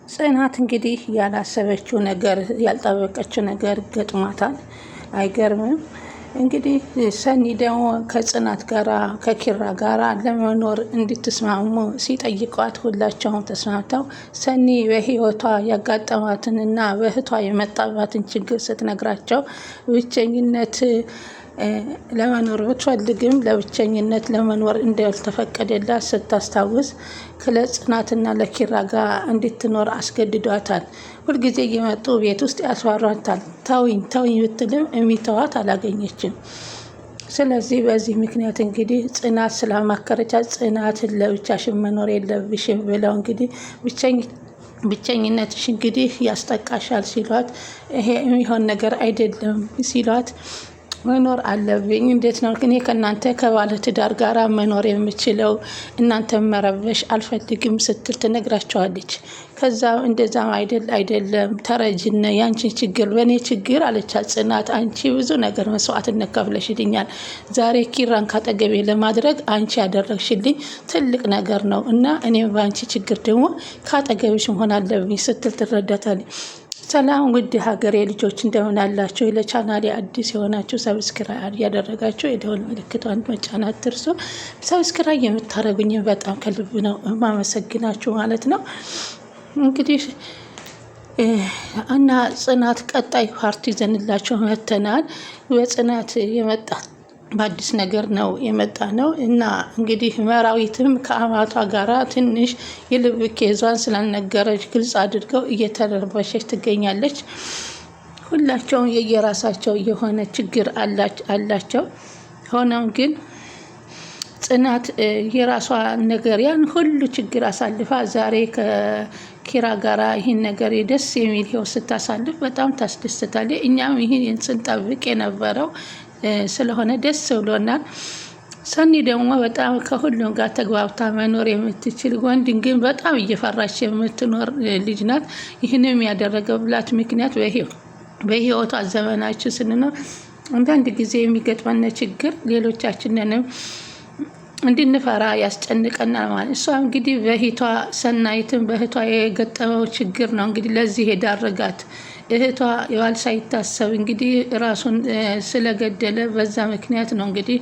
ጽናት እንግዲህ ያላሰበችው ነገር ያልጠበቀችው ነገር ገጥሟታል። አይገርምም? እንግዲህ ሰኒ ደግሞ ከጽናት ጋራ ከኪራ ጋራ ለመኖር እንድትስማሙ ሲጠይቋት ሁላቸውም ተስማምተው ሰኒ በህይወቷ ያጋጠማትንና በእህቷ የመጣባትን ችግር ስትነግራቸው ብቸኝነት ለመኖር ብትፈልግም ለብቸኝነት ለመኖር እንዳልተፈቀደላት ስታስታውስ ለጽናትና ለኪራ ጋር እንድትኖር አስገድዷታል። ሁልጊዜ እየመጡ ቤት ውስጥ ያስፈራራታል። ተውኝ ተውኝ ብትልም የሚተዋት አላገኘችም። ስለዚህ በዚህ ምክንያት እንግዲህ ጽናት ስላማከረቻት ጽናትን ለብቻሽን መኖር የለብሽም ብለው እንግዲህ ብቸኝነትሽ እንግዲህ ያስጠቃሻል ሲሏት፣ ይሄ የሚሆን ነገር አይደለም ሲሏት መኖር አለብኝ። እንዴት ነው እኔ ከእናንተ ከባለ ትዳር ጋር መኖር የምችለው? እናንተ መረበሽ አልፈልግም ስትል ትነግራቸዋለች። ከዛ እንደዛም አይደለም ተረጅነ ያንቺን ችግር በእኔ ችግር አለቻት ጽናት። አንቺ ብዙ ነገር መስዋዕትነት ከፍለሽልኛል። ዛሬ ኪራን ካጠገቤ ለማድረግ አንቺ ያደረግሽልኝ ትልቅ ነገር ነው እና እኔም በአንቺ ችግር ደግሞ ካጠገብሽ መሆን አለብኝ ስትል ትረዳታለች። ሰላም ውድ ሀገሬ ልጆች እንደምን አላችሁ? ለቻናሌ አዲስ የሆናችሁ ሰብስክራይብ ያደረጋችሁ የደወል ምልክቷን መጫን አትርሱ። ሰብስክራይብ የምታደርጉኝ በጣም ከልብ ነው ማመሰግናችሁ ማለት ነው። እንግዲህ እና ጽናት ቀጣይ ፓርቲ ይዘንላችሁ መጥተናል። በጽናት የመጣ በአዲስ ነገር ነው የመጣ ነው እና እንግዲህ መራዊትም ከአማቷ ጋራ ትንሽ የልብ ኬዟን ስላልነገረች ግልጽ አድርገው እየተረበሸች ትገኛለች። ሁላቸውም የየራሳቸው የሆነ ችግር አላቸው። ሆኖም ግን ጽናት የራሷ ነገር ያን ሁሉ ችግር አሳልፋ ዛሬ ከኪራ ጋራ ይህን ነገር ደስ የሚል ህይወት ስታሳልፍ በጣም ታስደስታለች። እኛም ይህን ስንጠብቅ የነበረው ስለሆነ ደስ ብሎናል። ሰኒ ደግሞ በጣም ከሁሉም ጋር ተግባብታ መኖር የምትችል ወንድ ግን በጣም እየፈራች የምትኖር ልጅ ናት። ይህንም ያደረገላት ምክንያት በህይወቷ ዘመናችን ስንኖር አንዳንድ ጊዜ የሚገጥመን ችግር ሌሎቻችንንም እንድንፈራ ያስጨንቀናል ማለት። እሷ እንግዲህ በእህቷ ሰናይትን በእህቷ የገጠመው ችግር ነው እንግዲህ ለዚህ የዳረጋት። እህቷ የዋል ሳይታሰብ እንግዲህ ራሱን ስለገደለ በዛ ምክንያት ነው እንግዲህ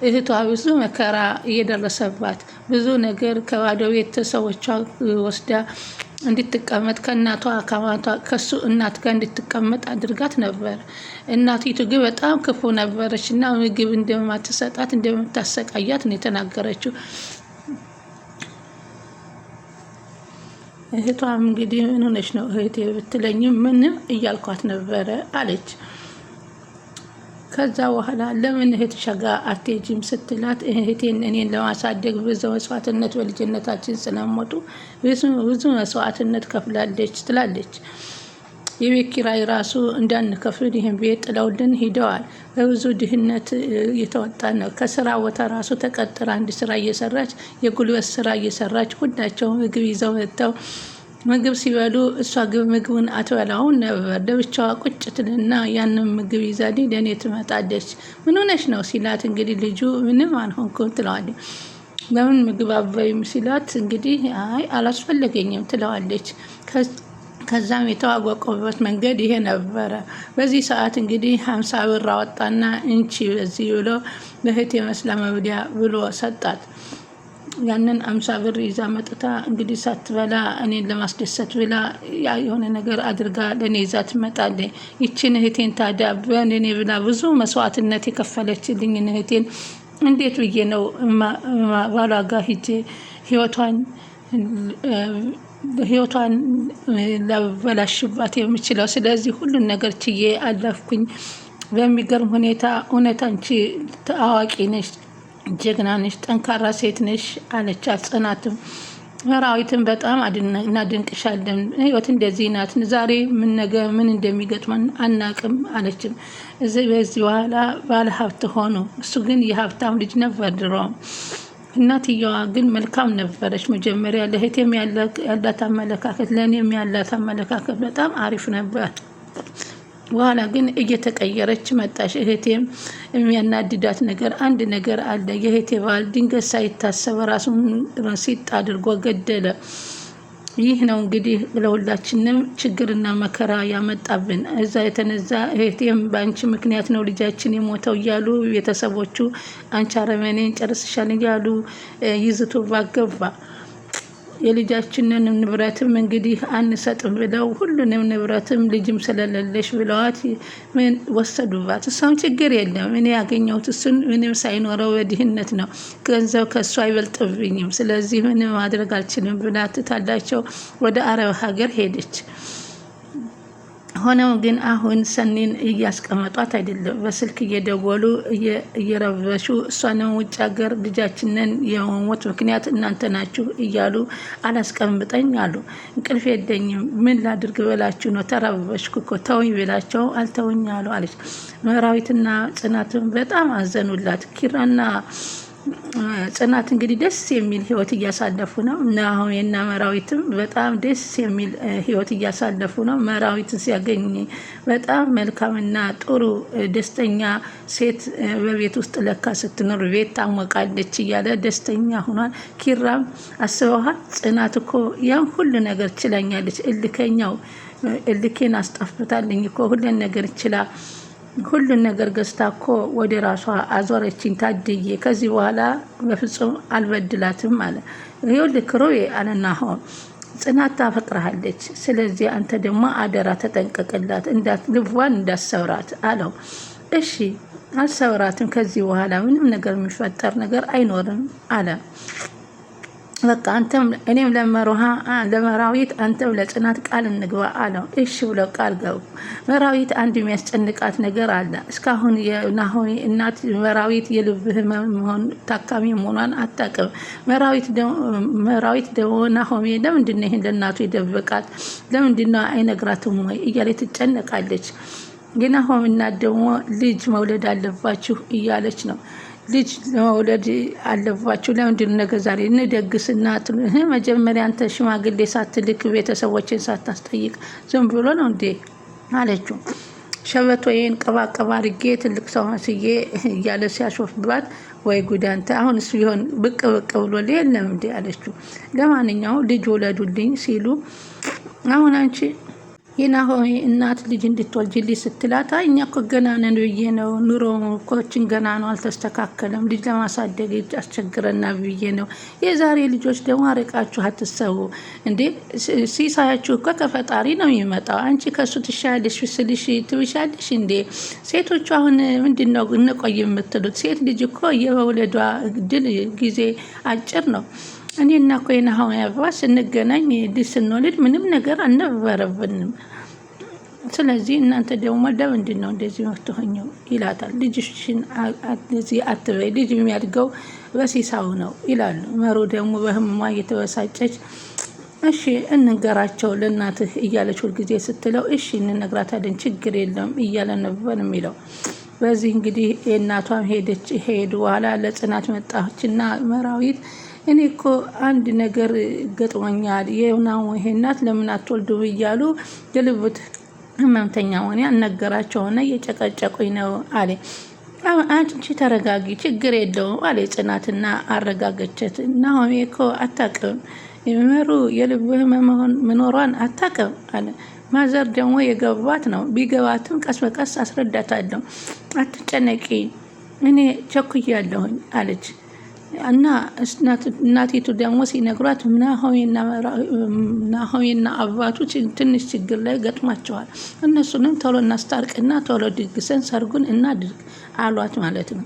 እህቷ ብዙ መከራ እየደረሰባት ብዙ ነገር ከባዶ ቤተሰቦቿ ወስዳ እንድትቀመጥ ከእናቷ ከማቷ ከሱ እናት ጋር እንድትቀመጥ አድርጋት ነበር። እናቲቱ ግን በጣም ክፉ ነበረች እና ምግብ እንደማትሰጣት እንደምታሰቃያት ነው የተናገረችው። እህቷም እንግዲህ ምን ሆነች ነው እህቴ ብትለኝም ምንም እያልኳት ነበረ አለች። ከዛ በኋላ ለምን እህትሽ ጋር አትሄጂም ስትላት እህቴን እኔን ለማሳደግ ብዙ መስዋዕትነት በልጅነታችን ስለሞቱ ብዙ መስዋዕትነት ከፍላለች ትላለች። የቤት ኪራይ ራሱ እንዳንከፍል ይህን ቤት ጥለውልን ሂደዋል። በብዙ ድህነት እየተወጣ ነው። ከስራ ቦታ ራሱ ተቀጥራ አንድ ስራ እየሰራች የጉልበት ስራ እየሰራች ሁላቸው ምግብ ይዘው መጥተው ምግብ ሲበሉ እሷ ምግቡን አትበላውን ነበር። ለብቻዋ ቁጭ ትልና ያንን ምግብ ይዛልኝ ለእኔ ትመጣለች። ምን ሆነሽ ነው ሲላት እንግዲህ ልጁ ምንም አልሆንኩም ትለዋለች። ለምን ምግብ አበይም ሲላት እንግዲህ አይ አላስፈለገኝም ትለዋለች። ከዛም የተዋወቁበት መንገድ ይሄ ነበረ። በዚህ ሰዓት እንግዲህ 50 ብር አወጣና እንቺ በዚህ ብሎ ለእህቴ መስላ መብሊያ ብሎ ሰጣት። ያንን 50 ብር ይዛ መጥታ እንግዲህ ሳትበላ እኔን ለማስደሰት ብላ የሆነ ነገር አድርጋ ለእኔ ይዛ ትመጣለች። ይችን እህቴን ታዲያ በእኔ ብላ ብዙ መስዋዕትነት የከፈለችልኝ እህቴን እንዴት ብዬ ነው ባሏ ጋር ሂጄ ህይወቷን ለበላሽባት የምችለው? ስለዚህ ሁሉን ነገር ችዬ አለፍኩኝ። በሚገርም ሁኔታ እውነት አንቺ አዋቂ ነሽ፣ ጀግና ነሽ፣ ጠንካራ ሴት ነሽ አለቻት። ጽናትም መራዊትን በጣም እናድንቅሻለን። ህይወት እንደዚህ ናት። ዛሬ ምን ነገር ምን እንደሚገጥመን አናቅም አለችም። በዚህ በኋላ ባለ ሀብት ሆኑ። እሱ ግን የሀብታም ልጅ ነበር ድሮም። እናትየዋ ግን መልካም ነበረች። መጀመሪያ ለእህቴም ያላት አመለካከት ለእኔም ያላት አመለካከት በጣም አሪፍ ነበር። በኋላ ግን እየተቀየረች መጣች። እህቴም የሚያናድዳት ነገር አንድ ነገር አለ። የእህቴ ባል ድንገት ሳይታሰብ ራሱን ሲጥ አድርጎ ገደለ። ይህ ነው እንግዲህ ለሁላችንም ችግርና መከራ ያመጣብን። እዛ የተነዛ እህቴም በአንቺ ምክንያት ነው ልጃችን የሞተው እያሉ ቤተሰቦቹ አንቺ አረመኔን ጨርስሻል እያሉ ይዝቱባት ገባ። የልጃችንን ንብረትም እንግዲህ አንሰጥም ብለው ሁሉንም ንብረትም ልጅም ስለሌለሽ ብለዋት ምን ወሰዱባት። እሷም ችግር የለም እኔ ያገኘሁት እሱን ምንም ሳይኖረው በድህነት ነው፣ ገንዘብ ከእሱ አይበልጥብኝም፣ ስለዚህ ምንም ማድረግ አልችልም ብላ ትታላቸው ወደ አረብ ሀገር ሄደች። ሆነው ግን አሁን ሰኒን እያስቀመጧት አይደለም፣ በስልክ እየደወሉ እየረበሹ እሷንም ውጭ ሀገር ልጃችንን የሞት ምክንያት እናንተ ናችሁ እያሉ አላስቀምጠኝ አሉ። እንቅልፍ የለኝም ምን ላድርግ ብላችሁ ነው? ተረበሽኩ እኮ ተውኝ ብላቸው አልተውኝ አሉ አለች። መራዊትና ጽናትም በጣም አዘኑላት። ኪራና ጽናት እንግዲህ ደስ የሚል ህይወት እያሳለፉ ነው። ናሆሜና መራዊትም በጣም ደስ የሚል ህይወት እያሳለፉ ነው። መራዊትን ሲያገኝ በጣም መልካምና ጥሩ ደስተኛ ሴት በቤት ውስጥ ለካ ስትኖር ቤት ታሞቃለች እያለ ደስተኛ ሆኗል። ኪራም አስበዋል። ጽናት እኮ ያን ሁሉ ነገር ችላኛለች፣ እልኬን አስጠፍታልኝ እኮ ሁሉን ነገር ችላ ሁሉን ነገር ገዝታ እኮ ወደ ራሷ አዞረችኝ ታድዬ፣ ከዚህ በኋላ በፍጹም አልበድላትም አለ። ይኸውልህ ክሮዬ አለና አሁን ጽናት ታፈቅርሃለች፣ ስለዚህ አንተ ደግሞ አደራ ተጠንቀቅላት፣ ልቧን እንዳሰብራት አለው። እሺ አልሰብራትም፣ ከዚህ በኋላ ምንም ነገር የሚፈጠር ነገር አይኖርም አለ። በቃ አንተም እኔም ለመራዊት አንተም ለጽናት ቃል እንግባ አለው። እሺ ብለው ቃል ገቡ። መራዊት አንድ የሚያስጨንቃት ነገር አለ። እስካሁን የናሆሜ እናት መራዊት የልብ ህመም ታካሚ መሆኗን አታውቅም። መራዊት ደግሞ ናሆሜ ለምንድን ነው ይሄን ለእናቱ የደበቃት? ለምንድን ነው አይነግራትም ወይ እያለች ትጨነቃለች። የናሆም እናት ደግሞ ልጅ መውለድ አለባችሁ እያለች ነው። ልጅ መውለድ አለባችሁ ለምንድን ነገ ዛሬ እንደግስና መጀመሪያ አንተ ሽማግሌ ሳትልክ ቤተሰቦችን ሳታስጠይቅ ዝም ብሎ ነው እንዴ አለችው። ሸበቶዬን ቀባቀባ አድርጌ ትልቅ ሰው መስዬ እያለ ሲያሾፍባት፣ ወይ ጉድ አንተ አሁንስ ቢሆን ብቅ ብሎ የለም እንዴ አለችው። ለማንኛውም ልጅ ወለዱልኝ ሲሉ አሁን አንቺ የናሆሜ እናት ልጅ እንድትወልጅልኝ ስትላት እኛ እኮ ገና ነን ብዬ ነው፣ ኑሮ እኮችን ገና ነው አልተስተካከለም፣ ልጅ ለማሳደግ አስቸግረና ብዬ ነው። የዛሬ ልጆች ደግሞ አርቃችሁ አትሰቡ እንዴ፣ ሲሳያችሁ እኮ ከፈጣሪ ነው የሚመጣው። አንቺ ከሱ ትሻለሽ ስልሽ ትብሻለሽ እንዴ? ሴቶቹ አሁን ምንድን ነው እንቆይ የምትሉት? ሴት ልጅ እኮ የመውለዷ ድል ጊዜ አጭር ነው። እኔና እኮ የናሆሜ አባ ስንገናኝ ልጅ ስንወልድ ምንም ነገር አልነበረብንም። ስለዚህ እናንተ ደግሞ ለምንድን ነው እንደዚህ የምትሆኘው ይላታል። ልጅሽን እንደዚህ አትበይ፣ ልጅ የሚያድገው በሲሳው ነው ይላሉ። መሩ ደግሞ በህመሟ እየተበሳጨች እሺ እንንገራቸው ለእናትህ እያለች ሁልጊዜ ስትለው እሺ እንነግራታለን ችግር የለም እያለ ነበር የሚለው። በዚህ እንግዲህ የእናቷም ሄዱ በኋላ ለጽናት መጣችና መራዊት እኔ እኮ አንድ ነገር ገጥሞኛል፣ ይሄ እናት ለምን አትወልዱ እያሉ የልቡት ህመምተኛ ሆነ ያነገራቸውና እየጨቀጨቁኝ ነው አለ። አንቺ ተረጋጊ ችግር የለውም አለ ጽናትና አረጋገቸት። ናሆሜ እኮ አታውቅም የመሩ የልብ ህመም መኖሯን አታውቅም አለ። ማዘር ደግሞ የገባት ነው፣ ቢገባትም ቀስ በቀስ አስረዳታለሁ፣ አትጨነቂ እኔ ቸኩያለሁኝ አለች። እና እናቲቱ ደግሞ ሲነግሯት ናሆሜና አባቱ ትንሽ ችግር ላይ ገጥሟቸዋል፣ እነሱንም ቶሎ እናስታርቅና ቶሎ ድግሰን ሰርጉን እናድርግ አሏት ማለት ነው።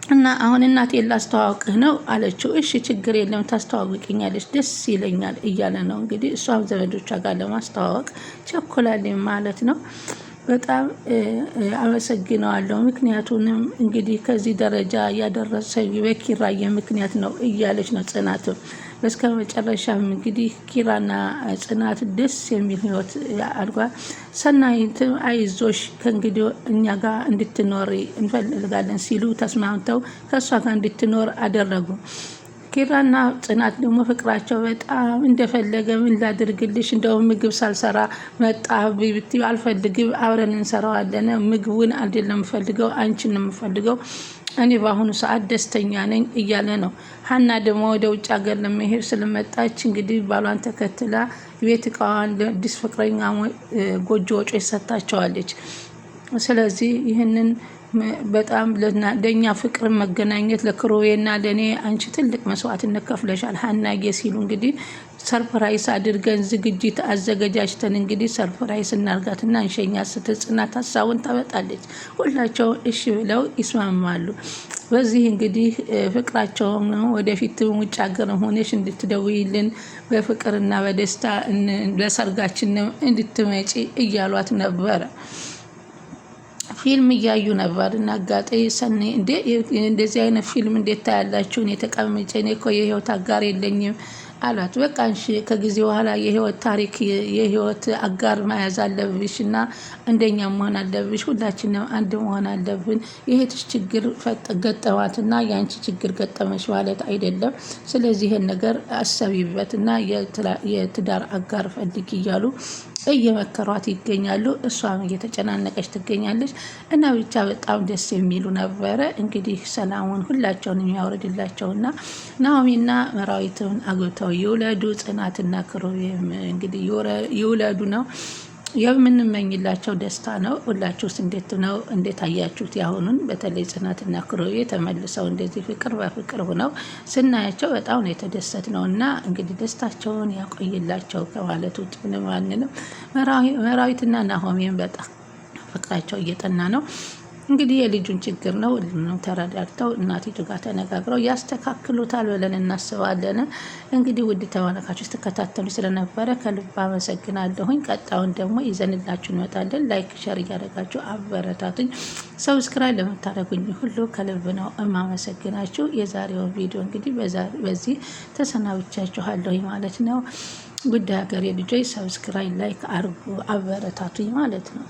እና አሁን እናቴን ላስተዋውቅህ ነው አለችው። እሺ ችግር የለም ታስተዋውቅኛለች፣ ደስ ይለኛል እያለ ነው እንግዲህ እሷም ዘመዶቿ ጋር ለማስተዋወቅ ቸኮላለኝ ማለት ነው። በጣም አመሰግነዋለሁ፣ ምክንያቱንም እንግዲህ ከዚህ ደረጃ ያደረሰ በኪራዬ ምክንያት ነው እያለች ነው ጽናትም። በስከ መጨረሻም እንግዲህ ኪራና ጽናት ደስ የሚል ህይወት አድጓል። ሰናይትም አይዞሽ ከእንግዲህ እኛ ጋር እንድትኖር እንፈልጋለን ሲሉ ተስማምተው ከእሷ ጋር እንድትኖር አደረጉ። ኪራና ጽናት ደግሞ ፍቅራቸው በጣም እንደፈለገ ምን ላድርግልሽ፣ እንደውም ምግብ ሳልሰራ መጣ ብትይ አልፈልግም፣ አብረን እንሰራዋለን፣ ምግቡን አይደለም የምፈልገው አንቺን ነው የምፈልገው እኔ በአሁኑ ሰዓት ደስተኛ ነኝ እያለ ነው። ሀና ደግሞ ወደ ውጭ ሀገር ለመሄድ ስለመጣች እንግዲህ ባሏን ተከትላ ቤት እቃዋን ለአዲስ ፍቅረኛ ጎጆ ወጪ ሰጥታቸዋለች። ስለዚህ ይህንን በጣም ለእኛ ፍቅር መገናኘት ለክሮዌና ለእኔ አንቺ ትልቅ መስዋዕትነት ከፍለሻል ሀናጌ ሲሉ እንግዲህ ሰርፕራይስ አድርገን ዝግጅት አዘገጃጅተን እንግዲህ ሰርፕራይስ እናርጋትና እንሸኛት ስትል ጽናት ሀሳቡን ታመጣለች። ሁላቸው እሺ ብለው ይስማማሉ። በዚህ እንግዲህ ፍቅራቸውን ወደፊት ውጭ ሀገር ሆነሽ እንድትደውይልን በፍቅርና በደስታ ለሰርጋችን እንድትመጪ እያሏት ነበረ። ፊልም እያዩ ነበር እና አጋጤ ሰኔ እንደዚህ አይነት ፊልም እንዴት ታያላችሁ? እኔ ተቀምጬ እኔ እኮ የህይወት አጋር የለኝም አሏት። በቃ እንሺ ከጊዜ በኋላ የህይወት ታሪክ የህይወት አጋር መያዝ አለብሽ እና እንደኛ መሆን አለብሽ። ሁላችንም አንድ መሆን አለብን። የእህትሽ ችግር ገጠማትና የአንቺ ችግር ገጠመሽ ማለት አይደለም። ስለዚህ ይሄን ነገር አሰቢበት እና የትዳር አጋር ፈልጊ እያሉ እየመከሯት ይገኛሉ። እሷም እየተጨናነቀች ትገኛለች እና ብቻ በጣም ደስ የሚሉ ነበረ። እንግዲህ ሰላሙን ሁላቸውን የሚያወርድላቸውና ናሆሚና መራዊትን አግብተው ይውለዱ። ጽናትና ክሩቤም እንግዲህ ይውለዱ ነው የምንመኝላቸው። ደስታ ነው። ሁላችሁስ እንዴት አያችሁት? ያሁኑን በተለይ ጽናትና ክሩቤ ተመልሰው እንደዚህ ፍቅር በፍቅር ሆነው ስናያቸው በጣም ነው የተደሰት ነው እና እንግዲህ ደስታቸውን ያቆይላቸው ከማለት ውጭ ምንም አንልም። መራዊትና ናሆሜን በጣም ፍቅራቸው እየጠና ነው። እንግዲህ የልጁን ችግር ነው ተረዳድተው እናቲቱ ጋር ተነጋግረው ያስተካክሉታል ብለን እናስባለን። እንግዲህ ውድ ተመልካቾች ተከታተሉ ስለነበረ ከልብ አመሰግናለሁኝ። ቀጣውን ደግሞ ይዘንላችሁ እንመጣለን። ላይክ ሸር እያደረጋችሁ አበረታቱኝ። ሰብስክራይብ ለምታደርጉኝ ሁሉ ከልብ ነው እማመሰግናችሁ። የዛሬውን ቪዲዮ እንግዲህ በዚህ ተሰናብቻችኋለሁኝ ማለት ነው። ውድ ሀገሬ ልጆች ሰብስክራይብ ላይክ አርጉ አበረታቱኝ ማለት ነው።